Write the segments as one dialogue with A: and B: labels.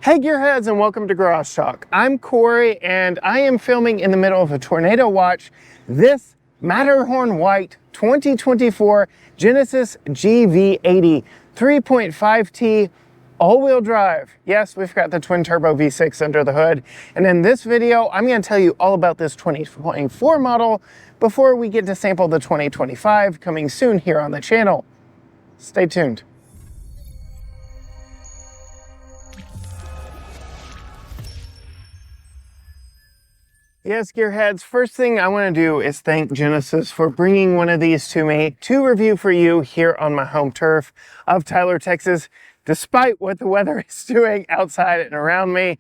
A: Hey gearheads, and welcome to Garage Talk. I'm Corey and I am filming in the middle of a tornado watch this Matterhorn White 2024 Genesis GV80 3.5T all-wheel drive. Yes, we've got the twin turbo V6 under the hood. And in this video, I'm going to tell you all about this 2024 model before we get to sample the 2025 coming soon here on the channel. Stay tuned. Yes, gearheads, first thing I want to do is thank Genesis for bringing one of these to me to review for you here on my home turf of Tyler, Texas. Despite what the weather is doing outside and around me,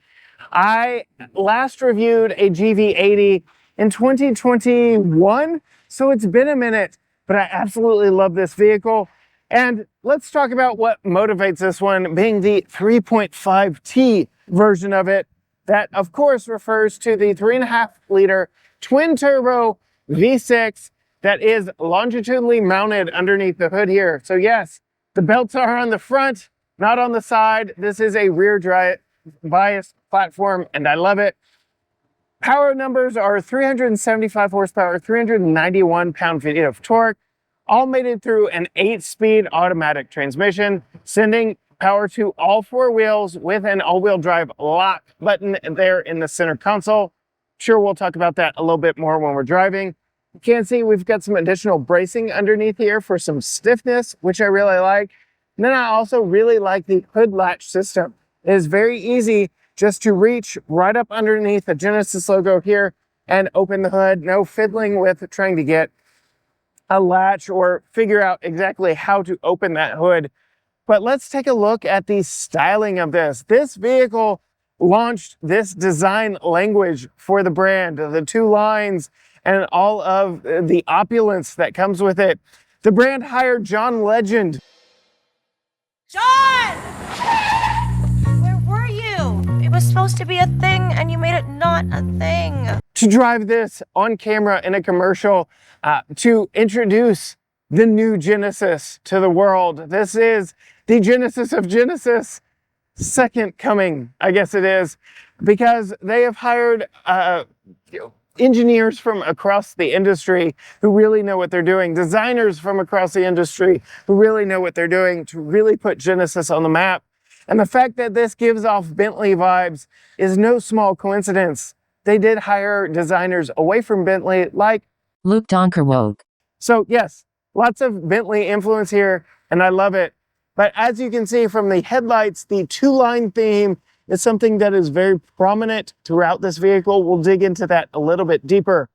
A: I last reviewed a GV80 in 2021, so it's been a minute, but I absolutely love this vehicle. And let's talk about what motivates this one, being the 3.5T version of it. That, of course, refers to the 3.5-liter twin-turbo V6 that is longitudinally mounted underneath the hood here. So yes, the belts are on the front, not on the side. This is a rear drive bias platform, and I love it. Power numbers are 375 horsepower, 391 pound-feet of torque, all mated through an 8-speed automatic transmission, sending power to all four wheels with an all-wheel drive lock button there in the center console. Sure, we'll talk about that a little bit more when we're driving. You can see we've got some additional bracing underneath here for some stiffness, which I really like. And then I also really like the hood latch system. It is very easy just to reach right up underneath the Genesis logo here and open the hood. No fiddling with trying to get a latch or figure out exactly how to open that hood. But let's take a look at the styling of this. This vehicle launched this design language for the brand, the two lines and all of the opulence that comes with it. The brand hired John Legend.
B: John! Where were you? It was supposed to be a thing and you made it not a thing.
A: To drive this on camera in a commercial to introduce the new Genesis to the world. This is the Genesis of Genesis, second coming, I guess it is, because they have hired engineers from across the industry who really know what they're doing, designers from across the industry who really know what they're doing to really put Genesis on the map. And the fact that this gives off Bentley vibes is no small coincidence. They did hire designers away from Bentley like
C: Luke Donkerwoog.
A: So yes, lots of Bentley influence here, and I love it. But as you can see from the headlights, the two-line theme is something that is very prominent throughout this vehicle. We'll dig into that a little bit deeper.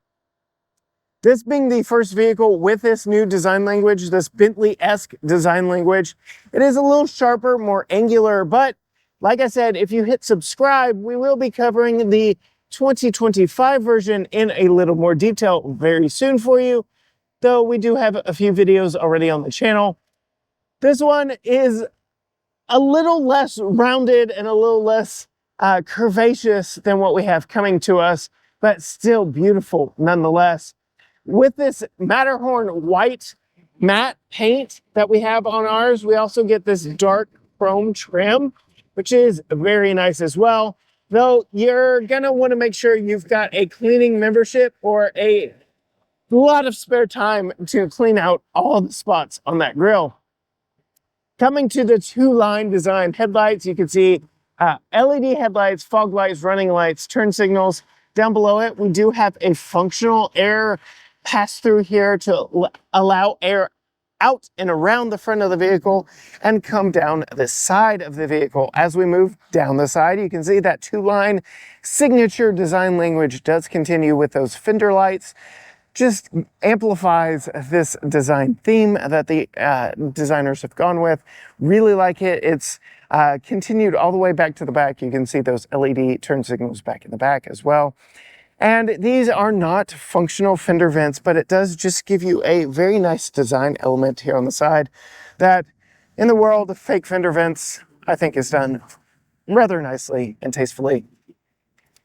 A: This being the first vehicle with this new design language, this Bentley-esque design language, it is a little sharper, more angular, but like I said, if you hit subscribe, we will be covering the 2025 version in a little more detail very soon for you, though we do have a few videos already on the channel. This one is a little less rounded and a little less curvaceous than what we have coming to us, but still beautiful nonetheless. With this Matterhorn white matte paint that we have on ours, we also get this dark chrome trim, which is very nice as well. Though you're gonna wanna make sure you've got a cleaning membership or a lot of spare time to clean out all the spots on that grille. Coming to the two-line design headlights, you can see LED headlights, fog lights, running lights, turn signals. Down below it, we do have a functional air pass-through here to allow air out and around the front of the vehicle and come down the side of the vehicle. As we move down the side, you can see that two-line signature design language does continue with those fender lights. Just amplifies this design theme that the designers have gone with. Really like it. It's continued all the way back to the back. You can see those LED turn signals back in the back as well. And these are not functional fender vents, but it does just give you a very nice design element here on the side that in the world of fake fender vents, I think is done rather nicely and tastefully.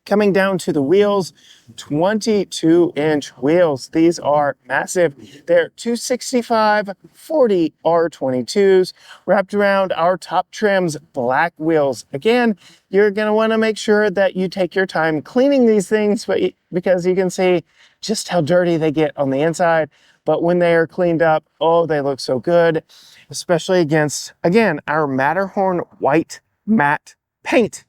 A: Coming down to the wheels, 22-inch wheels. These are massive. They're 265/40 R22s wrapped around our top trim's black wheels. Again, you're going to want to make sure that you take your time cleaning these things, because you can see just how dirty they get on the inside. But when they are cleaned up, oh, they look so good, especially against, again, our Matterhorn white matte paint.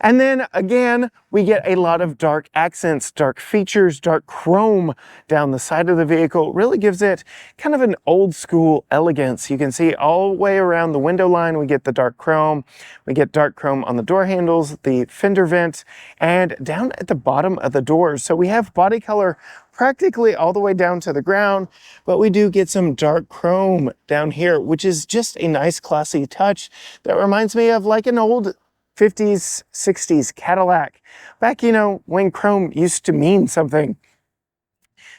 A: And then again, we get a lot of dark accents, dark features, dark chrome down the side of the vehicle. It really gives it kind of an old school elegance. You can see all the way around the window line, we get the dark chrome. We get dark chrome on the door handles, the fender vent, and down at the bottom of the doors. So we have body color practically all the way down to the ground, but we do get some dark chrome down here, which is just a nice classy touch that reminds me of like an old 50s, 60s Cadillac. Back, you know, when chrome used to mean something.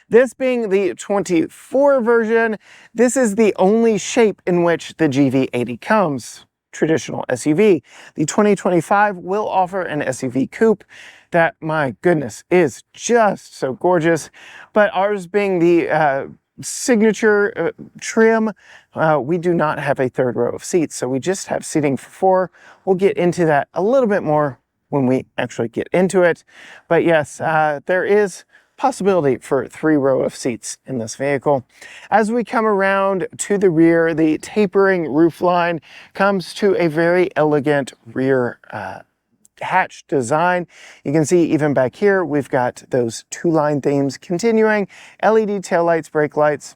A: This being the 24 version, this is the only shape in which the GV80 comes. Traditional SUV. The 2025 will offer an SUV coupe that, my goodness, is just so gorgeous. But ours being the signature trim, we do not have a third row of seats, so we just have seating for 4. We'll get into that a little bit more when we actually get into it. But yes, there is possibility for 3 row of seats in this vehicle. As we come around to the rear, the tapering roofline comes to a very elegant rear hatch design. You can see even back here, we've got those 2-line themes continuing, LED taillights, brake lights,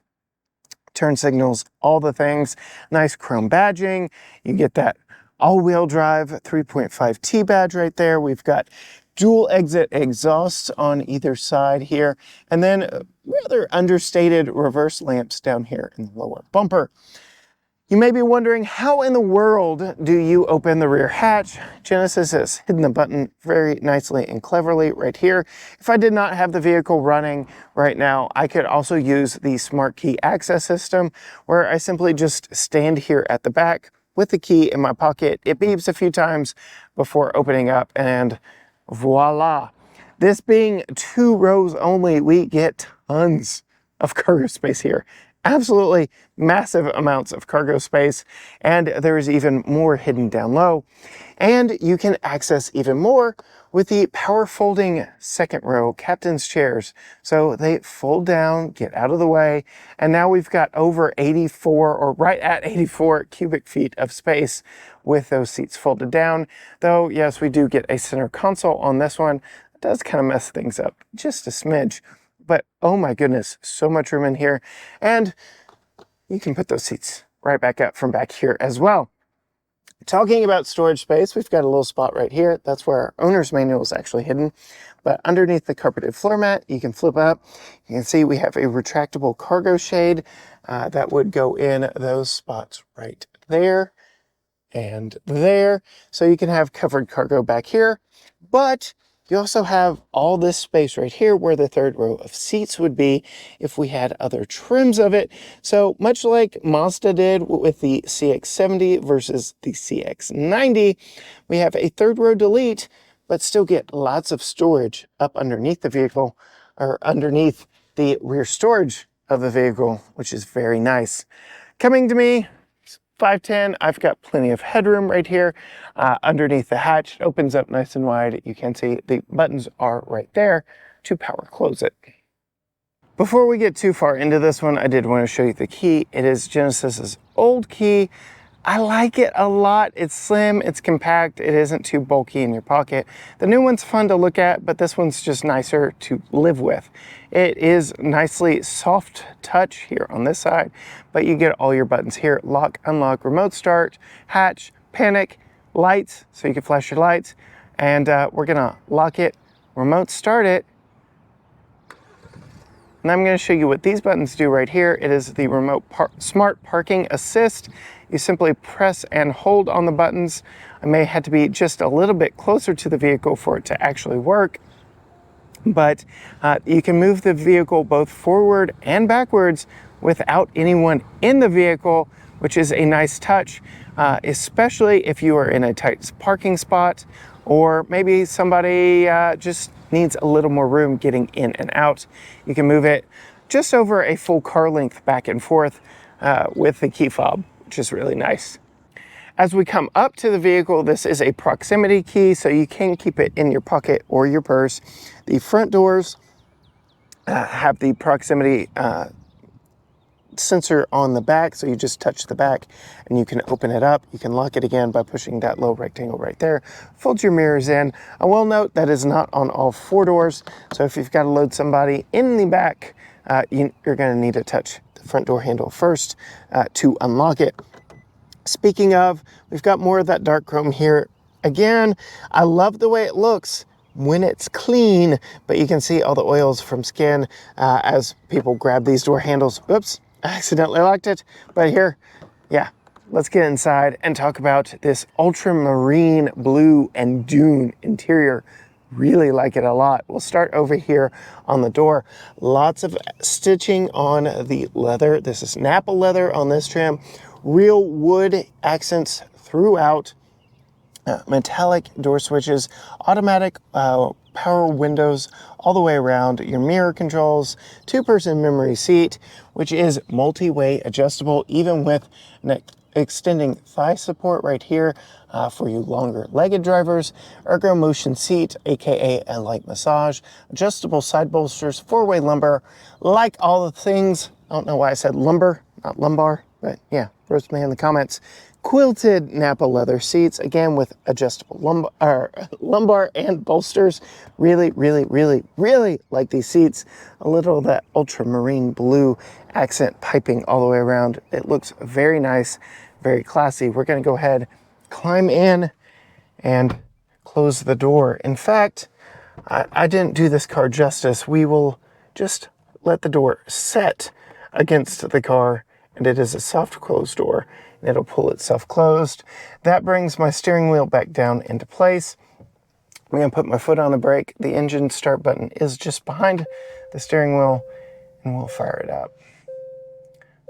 A: turn signals, all the things. Nice chrome badging. You get that all-wheel drive 3.5T badge right there. We've got dual exit exhausts on either side here, and then rather understated reverse lamps down here in the lower bumper. You may be wondering, how in the world do you open the rear hatch? Genesis has hidden the button very nicely and cleverly right here. If I did not have the vehicle running right now, I could also use the smart key access system, where I simply just stand here at the back with the key in my pocket. It beeps a few times before opening up, and voila. This being 2 rows only, we get tons of cargo space here. Absolutely massive amounts of cargo space, and there is even more hidden down low. And you can access even more with the power folding second row captain's chairs. So they fold down, get out of the way, and now we've got over 84, or right at 84 cubic feet of space with those seats folded down. Though, yes, we do get a center console on this one. It does kind of mess things up just a smidge. But oh my goodness, so much room in here. And you can put those seats right back up from back here as well. Talking about storage space, we've got a little spot right here. That's where our owner's manual is actually hidden. But underneath the carpeted floor mat, you can flip up. You can see we have a retractable cargo shade that would go in those spots right there and there. So you can have covered cargo back here. But you also have all this space right here where the third row of seats would be if we had other trims of it. So much like Mazda did with the CX-70 versus the CX-90, we have a third row delete, but still get lots of storage up underneath the vehicle, or underneath the rear storage of the vehicle, which is very nice. Coming to me, 5'10", I've got plenty of headroom right here underneath the hatch. It opens up nice and wide. You can see the buttons are right there to power close it. Before we get too far into this one, I did want to show you the key. It is Genesis's old key. I like it a lot. It's slim, it's compact, it isn't too bulky in your pocket. The new one's fun to look at, but this one's just nicer to live with. It is nicely soft touch here on this side, but you get all your buttons here: lock, unlock, remote start, hatch, panic, lights, so you can flash your lights. And we're gonna lock it, remote start it. And I'm going to show you what these buttons do right here. It is the remote smart parking assist. You simply press and hold on the buttons. I may have to be just a little bit closer to the vehicle for it to actually work. But you can move the vehicle both forward and backwards without anyone in the vehicle, which is a nice touch, especially if you are in a tight parking spot, or maybe somebody just needs a little more room getting in and out. You can move it just over a full car length back and forth with the key fob, which is really nice. As we come up to the vehicle, this is a proximity key, so you can keep it in your pocket or your purse. The front doors have the proximity sensor on the back, so you just touch the back and you can open it up. You can lock it again by pushing that little rectangle right there. Fold your mirrors in. I will note that is not on all 4 doors, so if you've got to load somebody in the back, you're going to need to touch the front door handle first to unlock it. Speaking of, we've got more of that dark chrome here. Again, I love the way it looks when it's clean, but you can see all the oils from skin as people grab these door handles. Oops, I accidentally locked it. But here, yeah, let's get inside and talk about this ultramarine blue and dune interior. Really like it a lot. We'll start over here on the door. Lots of stitching on the leather. This is Nappa leather on this trim. Real wood accents throughout. Metallic door switches, automatic power windows all the way around, your mirror controls, 2-person memory seat, which is multi-way adjustable, even with an extending thigh support right here for you longer legged drivers, ergo motion seat, aka a light massage, adjustable side bolsters, 4-way lumbar. Like all the things, I don't know why I said lumbar, not lumbar, but yeah, roast me in the comments. Quilted Nappa leather seats, again with adjustable lumbar and bolsters. Really, really, really, really like these seats. A little of that ultramarine blue accent piping all the way around. It looks very nice, very classy. We're gonna go ahead, climb in, and close the door. In fact, I didn't do this car justice. We will just let the door set against the car, and it is a soft close door. It'll pull itself closed. That brings my steering wheel back down into place. I'm gonna put my foot on the brake. The engine start button is just behind the steering wheel, and we'll fire it up.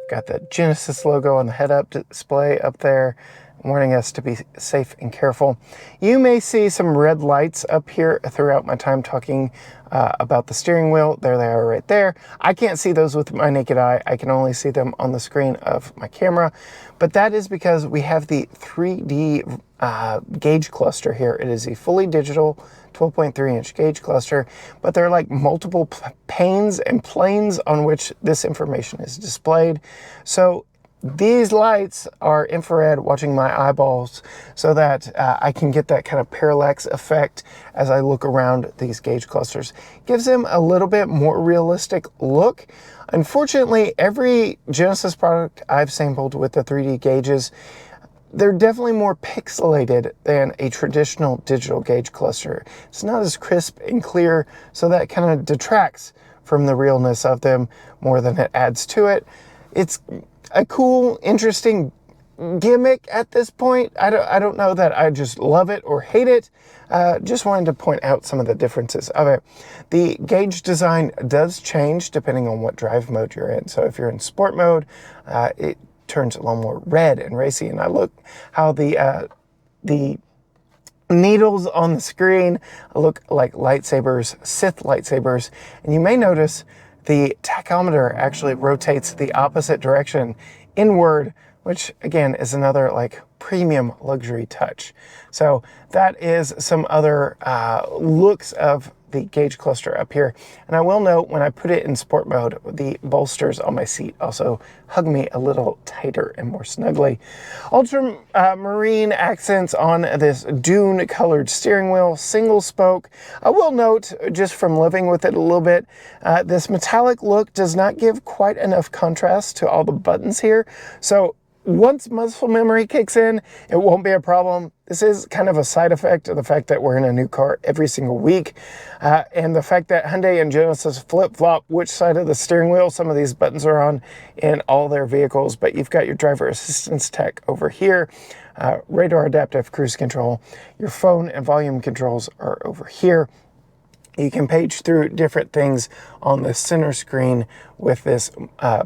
A: Got the Genesis logo on the head-up display up there, warning us to be safe and careful. You may see some red lights up here throughout my time talking about the steering wheel. There they are right there. I can't see those with my naked eye. I can only see them on the screen of my camera, but that is because we have the 3D gauge cluster here. It is a fully digital 12.3-inch gauge cluster, but there are like multiple panes and planes on which this information is displayed. So these lights are infrared watching my eyeballs so that I can get that kind of parallax effect as I look around these gauge clusters. Gives them a little bit more realistic look. Unfortunately, every Genesis product I've sampled with the 3D gauges, they're definitely more pixelated than a traditional digital gauge cluster. It's not as crisp and clear, so that kind of detracts from the realness of them more than it adds to it. It's a cool, interesting gimmick at this point. I don't know that I just love it or hate it. Just wanted to point out some of the differences of it. The gauge design does change depending on what drive mode you're in. So if you're in sport mode, it turns a little more red and racy. And I look how the needles on the screen look like lightsabers, Sith lightsabers. And you may notice the tachometer actually rotates the opposite direction inward, which again is another like premium luxury touch. So that is some other looks of the gauge cluster up here. And I will note, when I put it in sport mode, the bolsters on my seat also hug me a little tighter and more snugly. Ultramarine accents on this dune colored steering wheel, single spoke. I will note, just from living with it a little bit, this metallic look does not give quite enough contrast to all the buttons here. So once muscle memory kicks in, it won't be a problem. This is kind of a side effect of the fact that we're in a new car every single week. And the fact that Hyundai and Genesis flip-flop which side of the steering wheel some of these buttons are on in all their vehicles. But you've got your driver assistance tech over here, radar adaptive cruise control. Your phone and volume controls are over here. You can page through different things on the center screen with this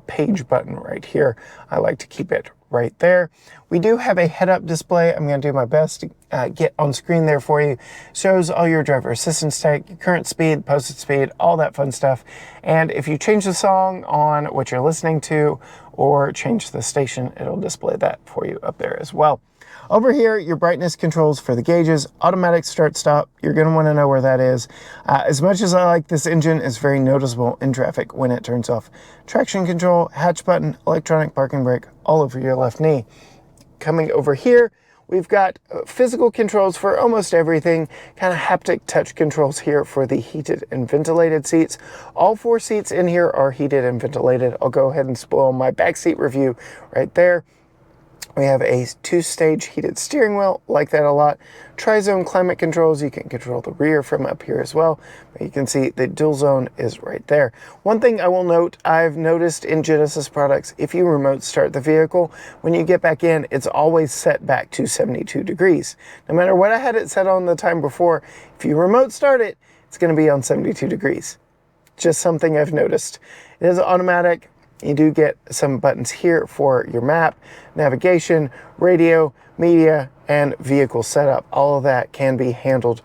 A: page button right here. I like to keep it right there. We do have a head-up display. I'm going to do my best to get on screen there for you. Shows all your driver assistance tech, your current speed, posted speed, all that fun stuff. And if you change the song on what you're listening to or change the station, it'll display that for you up there as well. Over here, your brightness controls for the gauges, automatic start-stop. You're going to want to know where that is. As much as I like this engine, it's very noticeable in traffic when it turns off. Traction control, hatch button, electronic parking brake, all over your left knee. Coming over here, we've got physical controls for almost everything, kind of haptic touch controls here for the heated and ventilated seats. All 4 seats in here are heated and ventilated. I'll go ahead and spoil my back seat review right there. We have a 2-stage heated steering wheel, like that a lot. Tri-zone climate controls, you can control the rear from up here as well. But you can see the dual zone is right there. One thing I will note, I've noticed in Genesis products, if you remote start the vehicle, when you get back in, it's always set back to 72 degrees. No matter what I had it set on the time before, if you remote start it, it's going to be on 72 degrees. Just something I've noticed. It is automatic. You do get some buttons here for your map, navigation, radio, media, and vehicle setup. All of that can be handled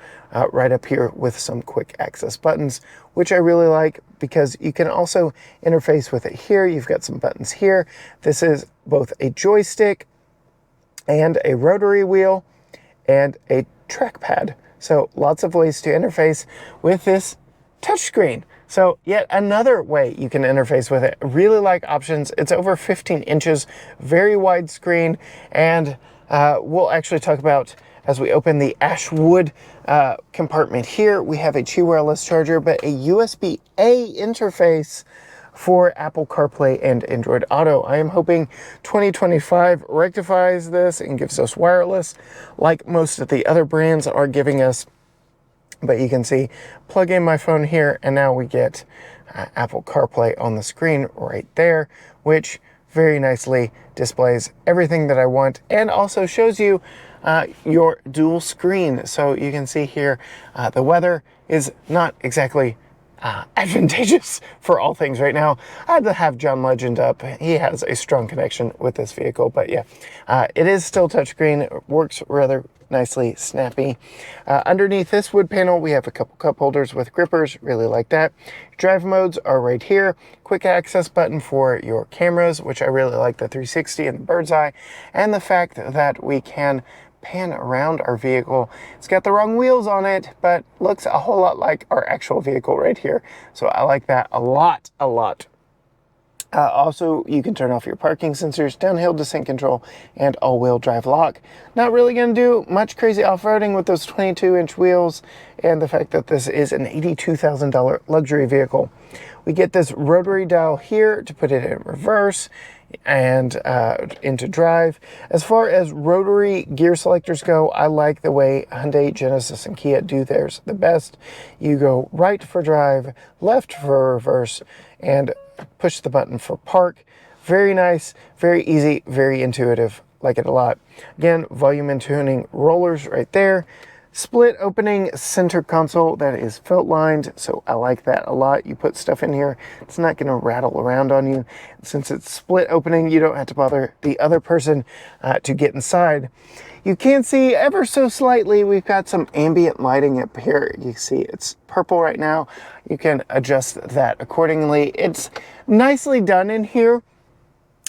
A: right up here with some quick access buttons, which I really like because you can also interface with it here. You've got some buttons here. This is both a joystick and a rotary wheel and a trackpad. So lots of ways to interface with this touchscreen. So yet another way you can interface with it. Really like options. It's over 15 inches, very wide screen, and we'll actually talk about as we open the Ashwood compartment here. We have a Qi wireless charger, but a USB-A interface for Apple CarPlay and Android Auto. I am hoping 2025 rectifies this and gives us wireless like most of the other brands are giving us. But you can see, plug in my phone here, and now we get Apple CarPlay on the screen right there, which very nicely displays everything that I want and also shows you your dual screen. So you can see here, the weather is not exactly advantageous for all things right now. I had to have John Legend up. He has a strong connection with this vehicle, but yeah, it is still touchscreen. It works rather nicely, snappy. Underneath this wood panel, we have a couple cup holders with grippers. Really like that. Drive modes are right here. Quick access button for your cameras, which I really like, the 360 and the bird's eye, and the fact that we can pan around our vehicle. It's got the wrong wheels on it, but looks a whole lot like our actual vehicle right here. So I like that a lot. Also, you can turn off your parking sensors, downhill descent control, and all-wheel drive lock. Not really going to do much crazy off-roading with those 22-inch wheels and the fact that this is an $82,000 luxury vehicle. We get this rotary dial here to put it in reverse and into drive. As far as rotary gear selectors go, I like the way Hyundai, Genesis, and Kia do theirs the best. You go right for drive, left for reverse, and push the button for park. Very nice, very easy, very intuitive. Like it a lot. Again, volume and tuning rollers right there. Split opening center console that is felt lined, so I like that a lot. You put stuff in here, it's not going to rattle around on you. Since it's split opening, you don't have to bother the other person to get inside. You can see ever so slightly, we've got some ambient lighting up here. You see it's purple right now. You can adjust that accordingly. It's nicely done in here.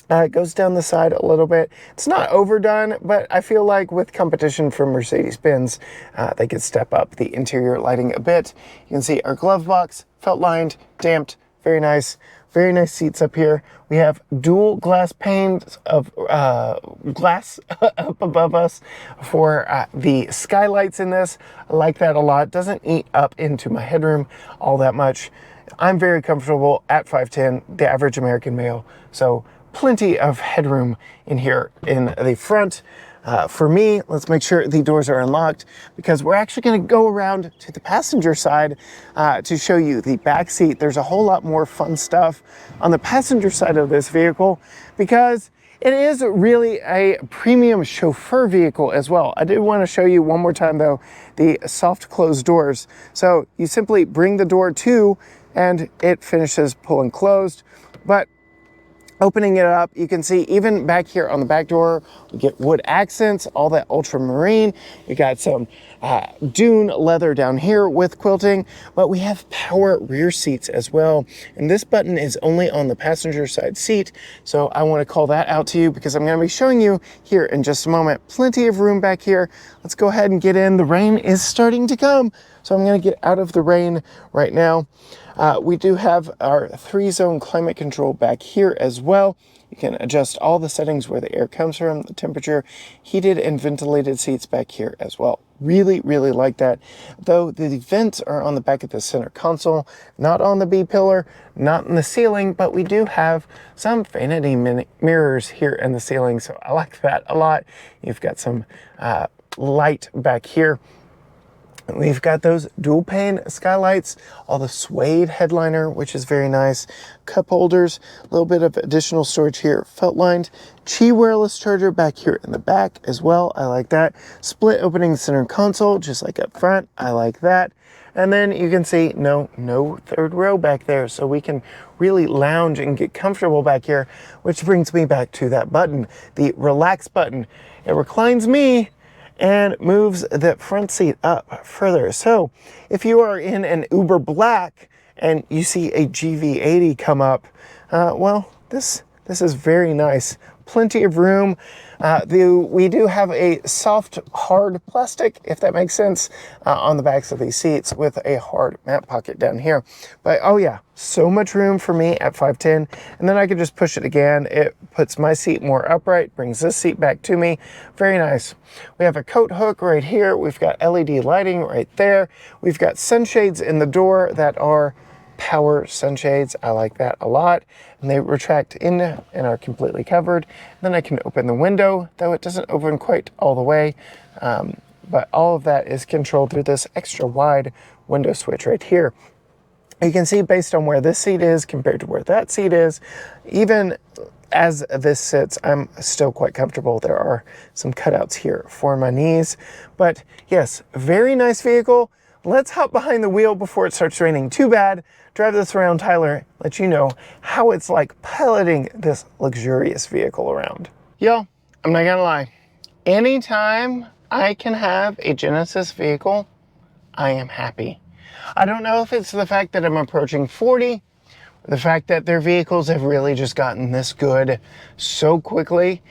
A: It goes down the side a little bit. It's not overdone, but I feel like with competition from Mercedes-Benz, they could step up the interior lighting a bit. You can see our glove box, felt lined, damped, very nice seats up here. We have dual glass panes of glass up above us for the skylights in this. I like that a lot. Doesn't eat up into my headroom all that much. I'm very comfortable at 5'10", the average American male. So plenty of headroom in here in the front. For me, let's make sure the doors are unlocked because we're actually going to go around to the passenger side to show you the back seat. There's a whole lot more fun stuff on the passenger side of this vehicle because it is really a premium chauffeur vehicle as well. I do want to show you one more time though, the soft close doors. So you simply bring the door to and it finishes pulling closed. But Opening it up, you can see even back here on the back door, we get wood accents, all that ultramarine. We got some dune leather down here with quilting, but we have power rear seats as well. And this button is only on the passenger side seat. So I want to call that out to you because I'm going to be showing you here in just a moment. Plenty of room back here. Let's go ahead and get in. The rain is starting to come, so I'm going to get out of the rain right now. We do have our 3-zone climate control back here as well. You can adjust all the settings where the air comes from, the temperature, heated and ventilated seats back here as well. Really, really like that. Though the vents are on the back of the center console, not on the B-pillar, not in the ceiling, but we do have some vanity mirrors here in the ceiling, so I like that a lot. You've got some light back here. We've got those dual pane skylights, all the suede headliner, which is very nice. Cup holders, a little bit of additional storage here, felt lined. Qi wireless charger back here in the back as well. I like that. Split opening center console, just like up front. I like that. And then you can see no third row back there, so we can really lounge and get comfortable back here, which brings me back to that button, the relax button. It reclines me and moves the front seat up further. So if you are in an Uber Black and you see a GV80 come up, well, this is very nice. Plenty of room. We do have a soft, hard plastic, if that makes sense, on the backs of these seats with a hard mat pocket down here. But oh yeah, so much room for me at 5'10", and then I can just push it again. It puts my seat more upright, brings this seat back to me. Very nice. We have a coat hook right here. We've got LED lighting right there. We've got sunshades in the door that are power sunshades. I like that a lot, and they retract in and are completely covered. Then I can open the window, though it doesn't open quite all the way, but all of that is controlled through this extra wide window switch right here. You can see based on where this seat is compared to where that seat is, even as this sits, I'm still quite comfortable. There are some cutouts here for my knees, but yes, very nice vehicle. Let's hop behind the wheel before it starts raining too bad. Drive this around, Tyler, let you know how it's like piloting this luxurious vehicle around. Yo, I'm not gonna lie. Anytime I can have a Genesis vehicle, I am happy. I don't know if it's the fact that I'm approaching 40, the fact that their vehicles have really just gotten this good so quickly,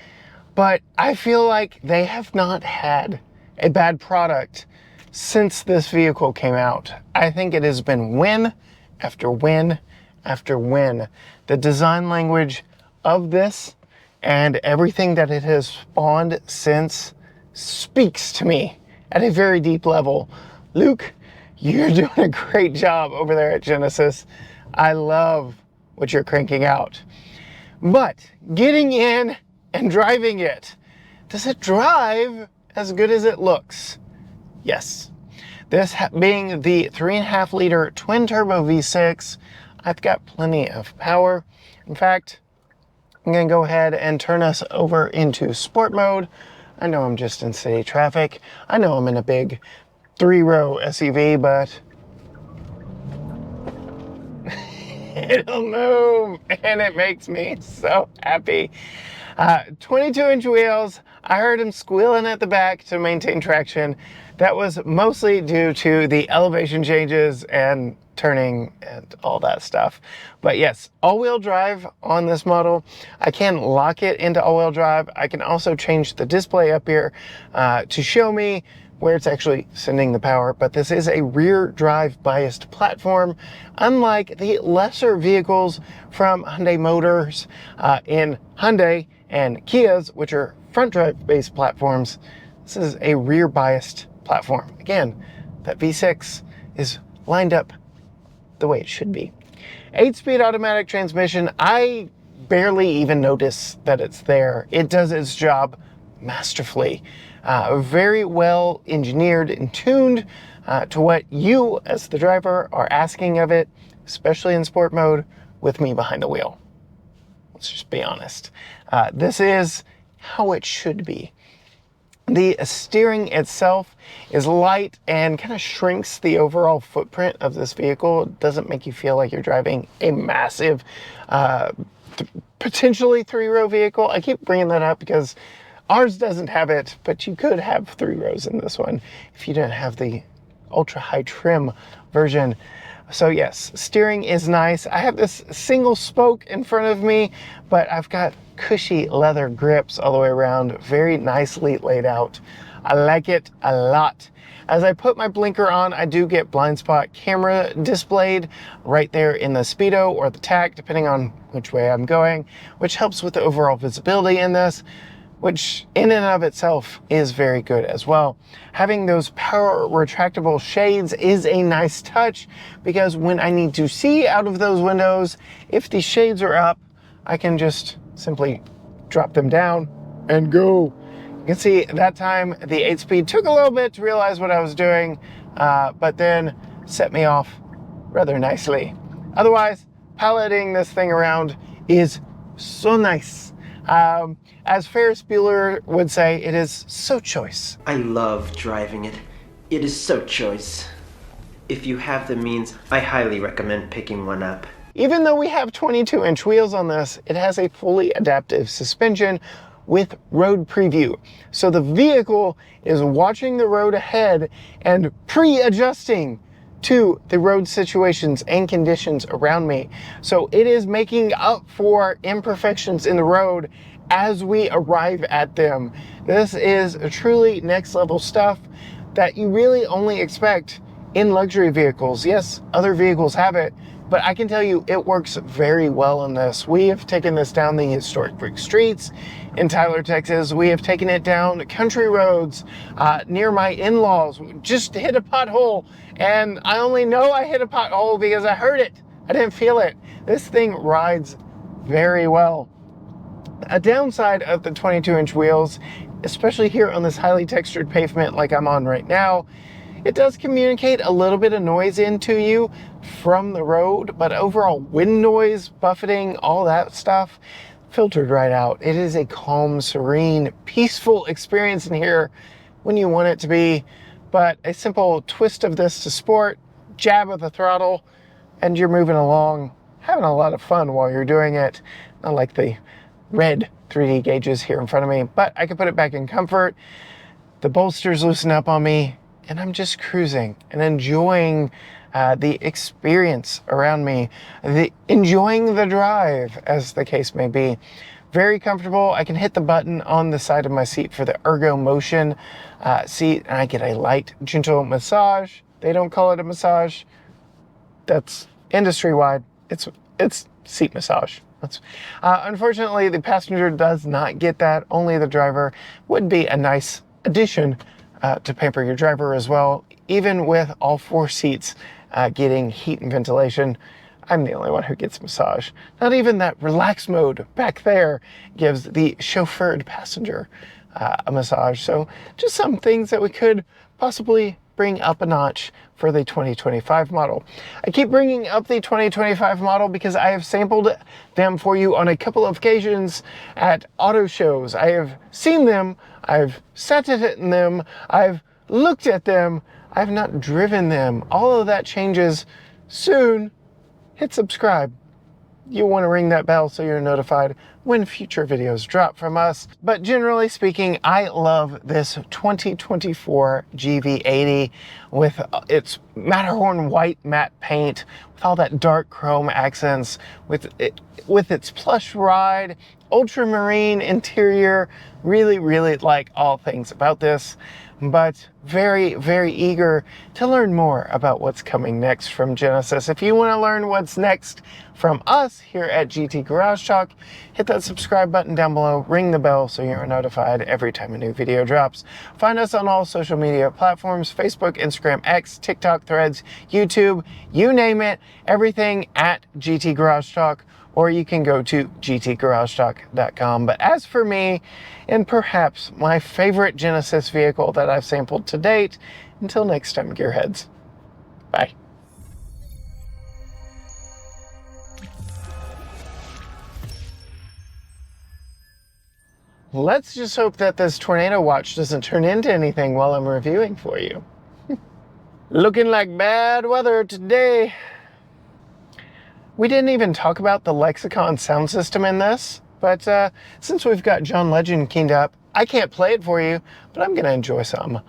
A: but I feel like they have not had a bad product since this vehicle came out. I think it has been win after win after win. The design language of this and everything that it has spawned since speaks to me at a very deep level. Luke, you're doing a great job over there at Genesis. I love what you're cranking out. But getting in and driving it, does it drive as good as it looks? Yes. This being the 3.5 liter twin turbo V6, I've got plenty of power. In fact, I'm gonna go ahead and turn us over into sport mode. I know I'm just in city traffic. I know I'm in a big 3-row SUV, but it'll move and it makes me so happy. 22-inch wheels. I heard him squealing at the back to maintain traction. That was mostly due to the elevation changes and turning and all that stuff. But yes, all-wheel drive on this model. I can lock it into all-wheel drive. I can also change the display up here to show me where it's actually sending the power, but this is a rear drive biased platform, unlike the lesser vehicles from Hyundai Motors in Hyundai and Kias, which are front drive based platforms. This is a rear biased platform. Again, that V6 is lined up the way it should be. 8-speed automatic transmission. I barely even notice that it's there. It does its job masterfully. Very well engineered and tuned to what you as the driver are asking of it, especially in sport mode with me behind the wheel. Let's just be honest. This is how it should be. The steering itself is light and kind of shrinks the overall footprint of this vehicle. It doesn't make you feel like you're driving a massive potentially 3-row vehicle. I keep bringing that up because ours doesn't have it, but you could have 3 rows in this one if you didn't have the ultra high trim version. So yes, steering is nice. I have this single spoke in front of me, but I've got cushy leather grips all the way around, very nicely laid out. I like it a lot. As I put my blinker on, I do get blind spot camera displayed right there in the speedo or the tack, depending on which way I'm going, which helps with the overall visibility in this, which in and of itself is very good as well. Having those power retractable shades is a nice touch, because when I need to see out of those windows, if the shades are up, I can just simply drop them down and go. You can see that time the 8-speed took a little bit to realize what I was doing, but then set me off rather nicely. Otherwise, piloting this thing around is so nice. As Ferris Bueller would say, it is so choice.
C: I love driving it. It is so choice. If you have the means, I highly recommend picking one up.
A: Even though we have 22-inch wheels on this, it has a fully adaptive suspension with road preview. So the vehicle is watching the road ahead and pre-adjusting to the road situations and conditions around me. So it is making up for imperfections in the road as we arrive at them. This is truly next level stuff that you really only expect in luxury vehicles. Yes, other vehicles have it, but I can tell you it works very well in this. We have taken this down the historic brick streets in Tyler, Texas. We have taken it down country roads near my in-laws. Just hit a pothole, and I only know I hit a pothole because I heard it. I didn't feel it. This thing rides very well. A downside of the 22-inch wheels, especially here on this highly textured pavement like I'm on right now, it does communicate a little bit of noise into you from the road, but overall wind noise, buffeting, all that stuff, filtered right out. It is a calm, serene, peaceful experience in here when you want it to be, but a simple twist of this to sport, jab of the throttle, and you're moving along, having a lot of fun while you're doing it. Not like the red 3D gauges here in front of me, but I can put it back in comfort. The bolsters loosen up on me, and I'm just cruising and enjoying the experience around me, enjoying the drive, as the case may be. Very comfortable. I can hit the button on the side of my seat for the ergo motion seat, and I get a light, gentle massage. They don't call it a massage. That's industry-wide. It's seat massage. Unfortunately, the passenger does not get that. Only the driver. Would be a nice addition to pamper your driver as well. Even with all 4 seats getting heat and ventilation, I'm the only one who gets massage. Not even that relax mode back there gives the chauffeured passenger a massage. So just some things that we could possibly bring up a notch for the 2025 model. I keep bringing up the 2025 model because I have sampled them for you on a couple of occasions at auto shows. I have seen them, I've sat in them, I've looked at them, I've not driven them. All of that changes soon. Hit subscribe. You'll want to ring that bell so you're notified when future videos drop from us. But generally speaking, I love this 2024 GV80 with its Matterhorn white matte paint, with all that dark chrome accents, with its plush ride, ultramarine interior. Really, really like all things about this, but very, very eager to learn more about what's coming next from Genesis. If you want to learn what's next from us here at GT Garage Talk, hit that subscribe button down below, ring the bell so you're notified every time a new video drops. Find us on all social media platforms: Facebook, Instagram, X, TikTok, Threads, YouTube, you name it, everything at GT Garage Talk, or you can go to gtgaragetalk.com. But as for me, and perhaps my favorite Genesis vehicle that I've sampled to date, until next time, gearheads, bye. Let's just hope that this tornado watch doesn't turn into anything while I'm reviewing for you. Looking like bad weather today. We didn't even talk about the Lexicon sound system in this, but since we've got John Legend keyed up, I can't play it for you, but I'm gonna enjoy some.